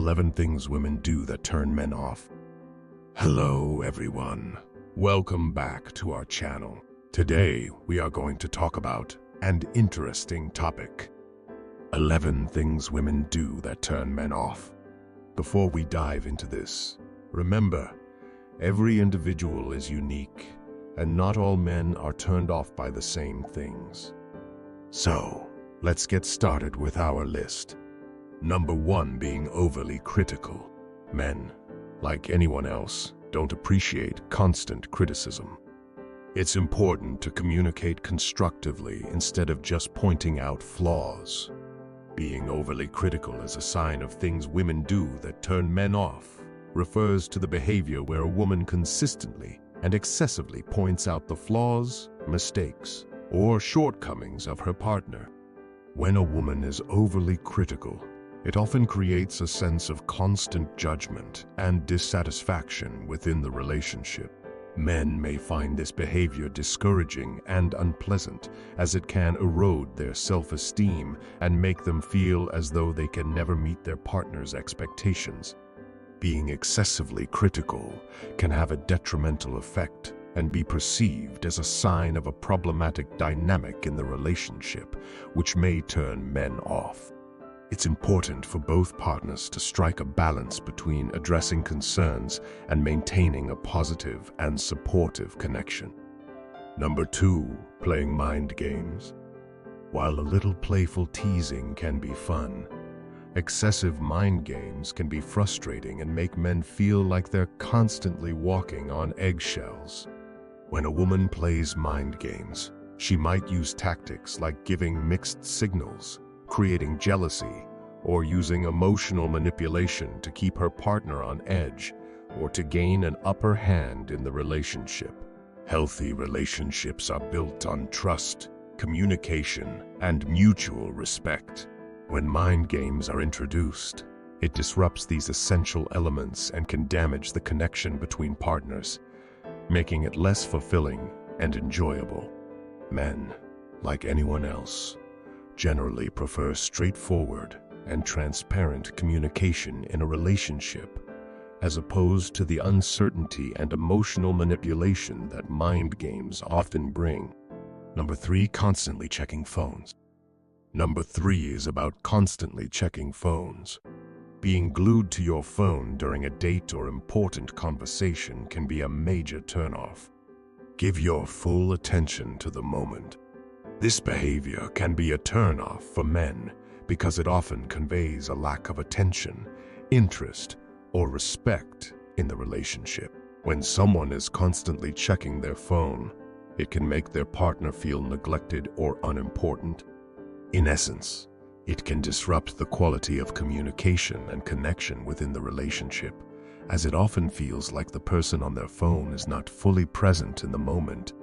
11 things women do that turn men off. Hello, everyone. Welcome back to our channel. Today, we are going to talk about an interesting topic. 11 things women do that turn men off. Before we dive into this, remember, every individual is unique, and not all men are turned off by the same things. So, let's get started with our list. Number 1 being overly critical. Men, like anyone else, don't appreciate constant criticism. It's important to communicate constructively instead of just pointing out flaws. Being overly critical is a sign of things women do that turn men off, refers to the behavior where a woman consistently and excessively points out the flaws, mistakes, or shortcomings of her partner. When a woman is overly critical, it often creates a sense of constant judgment and dissatisfaction within the relationship. Men may find this behavior discouraging and unpleasant, as it can erode their self-esteem and make them feel as though they can never meet their partner's expectations. Being excessively critical can have a detrimental effect and be perceived as a sign of a problematic dynamic in the relationship, which may turn men off. It's important for both partners to strike a balance between addressing concerns and maintaining a positive and supportive connection. Number 2, playing mind games. While a little playful teasing can be fun, excessive mind games can be frustrating and make men feel like they're constantly walking on eggshells. When a woman plays mind games, she might use tactics like giving mixed signals, creating jealousy, or using emotional manipulation to keep her partner on edge or to gain an upper hand in the relationship. Healthy relationships are built on trust, communication, and mutual respect. When mind games are introduced, it disrupts these essential elements and can damage the connection between partners, making it less fulfilling and enjoyable. Men, like anyone else, generally prefer straightforward and transparent communication in a relationship, as opposed to the uncertainty and emotional manipulation that mind games often bring. Number 3, constantly checking phones. Number 3 is about constantly checking phones. Being glued to your phone during a date or important conversation can be a major turnoff. Give your full attention to the moment. This behavior can be a turnoff for men because it often conveys a lack of attention, interest, or respect in the relationship. When someone is constantly checking their phone, it can make their partner feel neglected or unimportant. In essence, it can disrupt the quality of communication and connection within the relationship, as it often feels like the person on their phone is not fully present in the moment.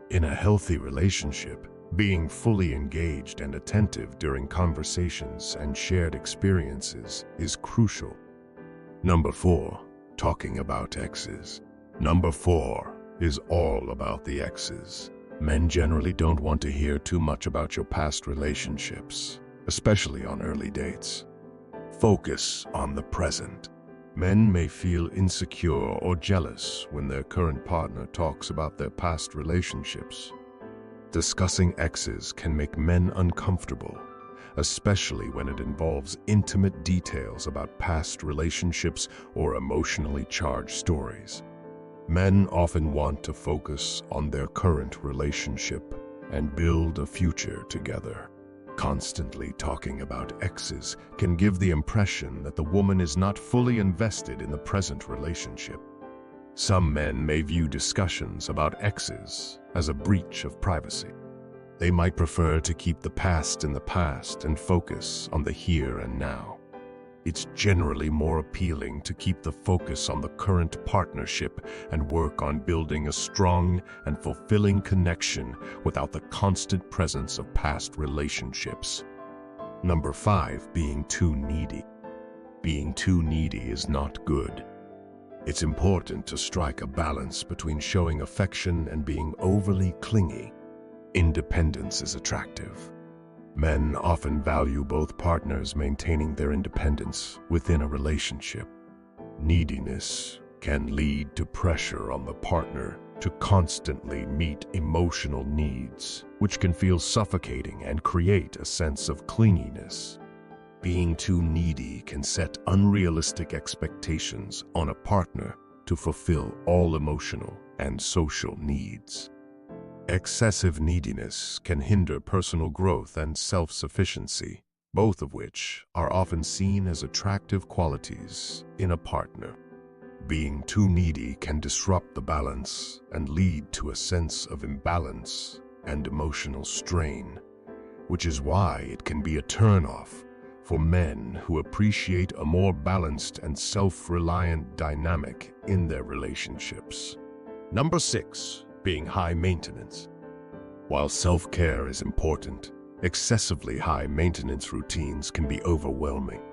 In a healthy relationship, being fully engaged and attentive during conversations and shared experiences is crucial. Number 4, talking about exes. Number 4 is all about the exes. Men generally don't want to hear too much about your past relationships, especially on early dates. Focus on the present. Men may feel insecure or jealous when their current partner talks about their past relationships. Discussing exes can make men uncomfortable, especially when it involves intimate details about past relationships or emotionally charged stories. Men often want to focus on their current relationship and build a future together. Constantly talking about exes can give the impression that the woman is not fully invested in the present relationship. Some men may view discussions about exes as a breach of privacy. They might prefer to keep the past in the past and focus on the here and now. It's generally more appealing to keep the focus on the current partnership and work on building a strong and fulfilling connection without the constant presence of past relationships. Number 5, being too needy. Being too needy is not good. It's important to strike a balance between showing affection and being overly clingy. Independence is attractive, Men often value both partners maintaining their independence within a relationship. Neediness can lead to pressure on the partner to constantly meet emotional needs, which can feel suffocating and create a sense of clinginess. Being too needy can set unrealistic expectations on a partner to fulfill all emotional and social needs. Excessive neediness can hinder personal growth and self-sufficiency, both of which are often seen as attractive qualities in a partner. Being too needy can disrupt the balance and lead to a sense of imbalance and emotional strain, which is why it can be a turn-off for men who appreciate a more balanced and self-reliant dynamic in their relationships. Number 6, being high maintenance. While self-care is important, excessively high maintenance routines can be overwhelming.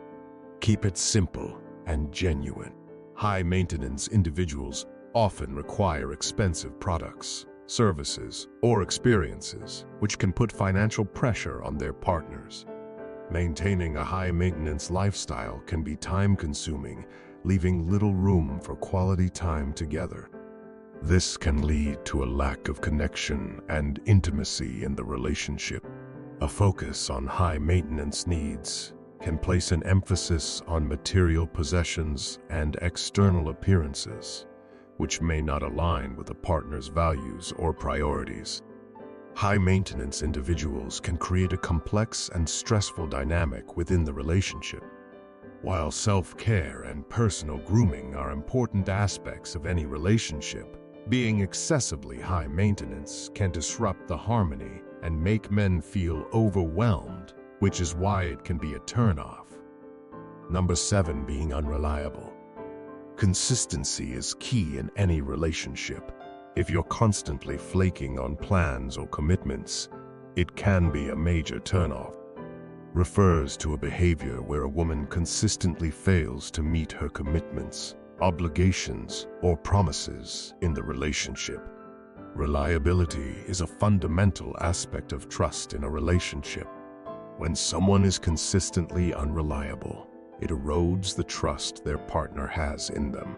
Keep it simple and genuine. High maintenance individuals often require expensive products, services, or experiences, which can put financial pressure on their partners. Maintaining a high-maintenance lifestyle can be time-consuming, leaving little room for quality time together. This can lead to a lack of connection and intimacy in the relationship. A focus on high-maintenance needs can place an emphasis on material possessions and external appearances, which may not align with a partner's values or priorities. High-maintenance individuals can create a complex and stressful dynamic within the relationship. While self-care and personal grooming are important aspects of any relationship, being excessively high maintenance can disrupt the harmony and make men feel overwhelmed, which is why it can be a turn-off. Number 7, being unreliable. Consistency is key in any relationship. If you're constantly flaking on plans or commitments, it can be a major turn-off. Refers to a behavior where a woman consistently fails to meet her commitments, obligations, or promises in the relationship. Reliability is a fundamental aspect of trust in a relationship. When someone is consistently unreliable, it erodes the trust their partner has in them.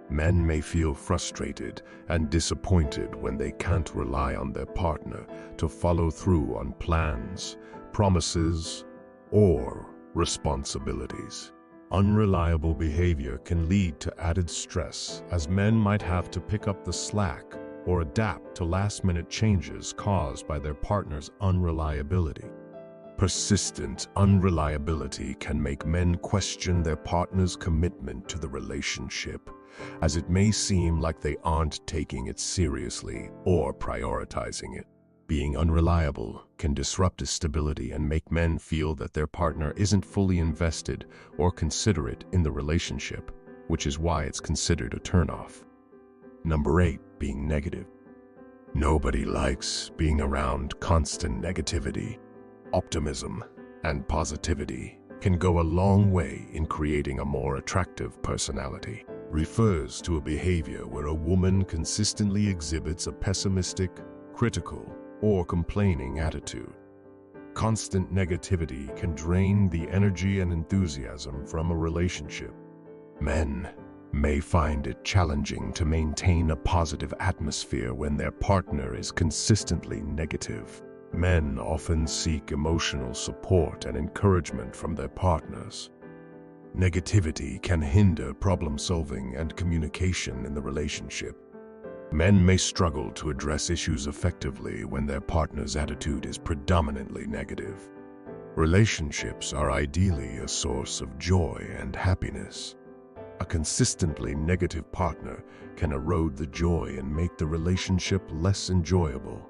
Men may feel frustrated and disappointed when they can't rely on their partner to follow through on plans, promises, or responsibilities. Unreliable behavior can lead to added stress, as men might have to pick up the slack or adapt to last-minute changes caused by their partner's unreliability. Persistent unreliability can make men question their partner's commitment to the relationship, as it may seem like they aren't taking it seriously or prioritizing it. Being unreliable can disrupt his stability and make men feel that their partner isn't fully invested or considerate in the relationship, which is why it's considered a turnoff. Number 8, being negative. Nobody likes being around constant negativity. Optimism and positivity can go a long way in creating a more attractive personality. Refers to a behavior where a woman consistently exhibits a pessimistic, critical, or complaining attitude. Constant negativity can drain the energy and enthusiasm from a relationship. Men may find it challenging to maintain a positive atmosphere when their partner is consistently negative. Men often seek emotional support and encouragement from their partners. Negativity can hinder problem-solving and communication in the relationship. Men may struggle to address issues effectively when their partner's attitude is predominantly negative. Relationships are ideally a source of joy and happiness. A consistently negative partner can erode the joy and make the relationship less enjoyable.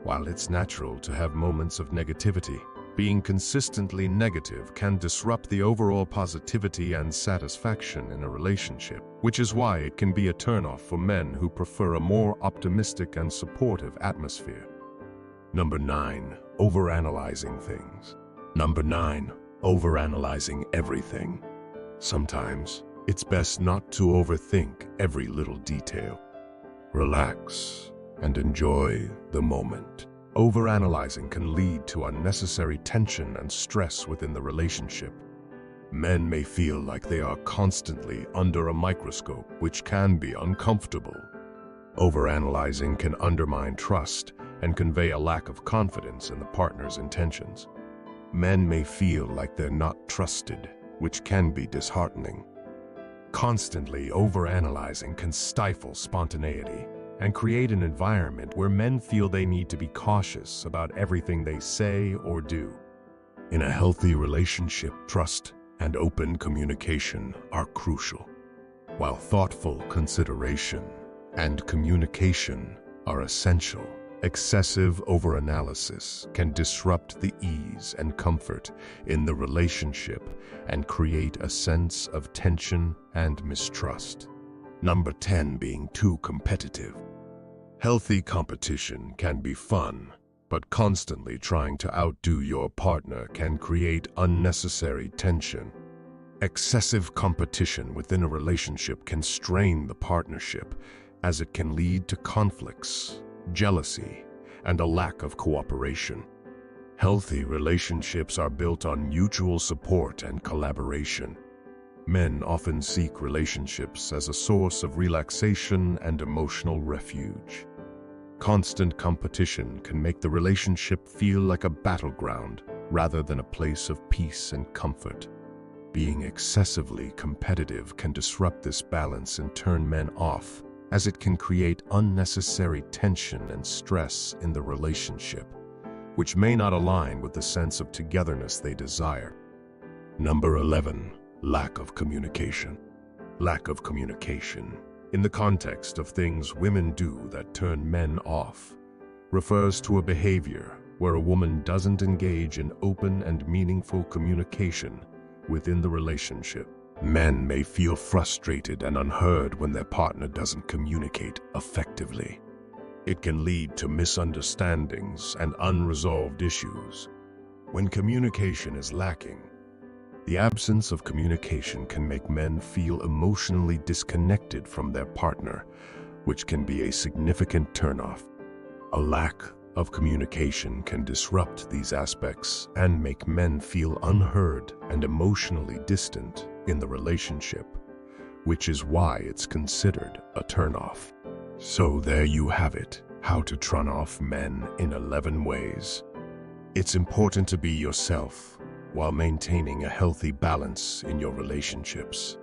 While it's natural to have moments of negativity, being consistently negative can disrupt the overall positivity and satisfaction in a relationship, which is why it can be a turnoff for men who prefer a more optimistic and supportive atmosphere. Number 9, overanalyzing things. Number 9, overanalyzing everything. Sometimes, it's best not to overthink every little detail. Relax and enjoy the moment. Overanalyzing can lead to unnecessary tension and stress within the relationship. Men may feel like they are constantly under a microscope, which can be uncomfortable. Overanalyzing can undermine trust and convey a lack of confidence in the partner's intentions. Men may feel like they're not trusted, which can be disheartening. Constantly overanalyzing can stifle spontaneity and create an environment where men feel they need to be cautious about everything they say or do. In a healthy relationship, trust and open communication are crucial, while thoughtful consideration and communication are essential. Excessive overanalysis can disrupt the ease and comfort in the relationship and create a sense of tension and mistrust. Number 10, being too competitive. Healthy competition can be fun, but constantly trying to outdo your partner can create unnecessary tension. Excessive competition within a relationship can strain the partnership, as it can lead to conflicts, jealousy, and a lack of cooperation. Healthy relationships are built on mutual support and collaboration. Men often seek relationships as a source of relaxation and emotional refuge. Constant competition can make the relationship feel like a battleground rather than a place of peace and comfort. Being excessively competitive can disrupt this balance and turn men off, as it can create unnecessary tension and stress in the relationship, which may not align with the sense of togetherness they desire. Number 11, lack of communication. Lack of communication, in the context of things women do that turn men off, refers to a behavior where a woman doesn't engage in open and meaningful communication within the relationship. Men may feel frustrated and unheard when their partner doesn't communicate effectively. It can lead to misunderstandings and unresolved issues. When communication is lacking, the absence of communication can make men feel emotionally disconnected from their partner, which can be a significant turnoff. A lack of communication can disrupt these aspects and make men feel unheard and emotionally distant in the relationship, which is why it's considered a turnoff. So there you have it, how to turn off men in 11 ways. It's important to be yourself while maintaining a healthy balance in your relationships.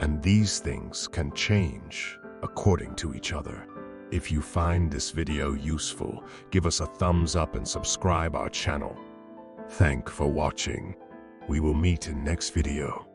And these things can change according to each other. If you find this video useful, give us a thumbs up and subscribe our channel. Thanks for watching. We will meet in next video.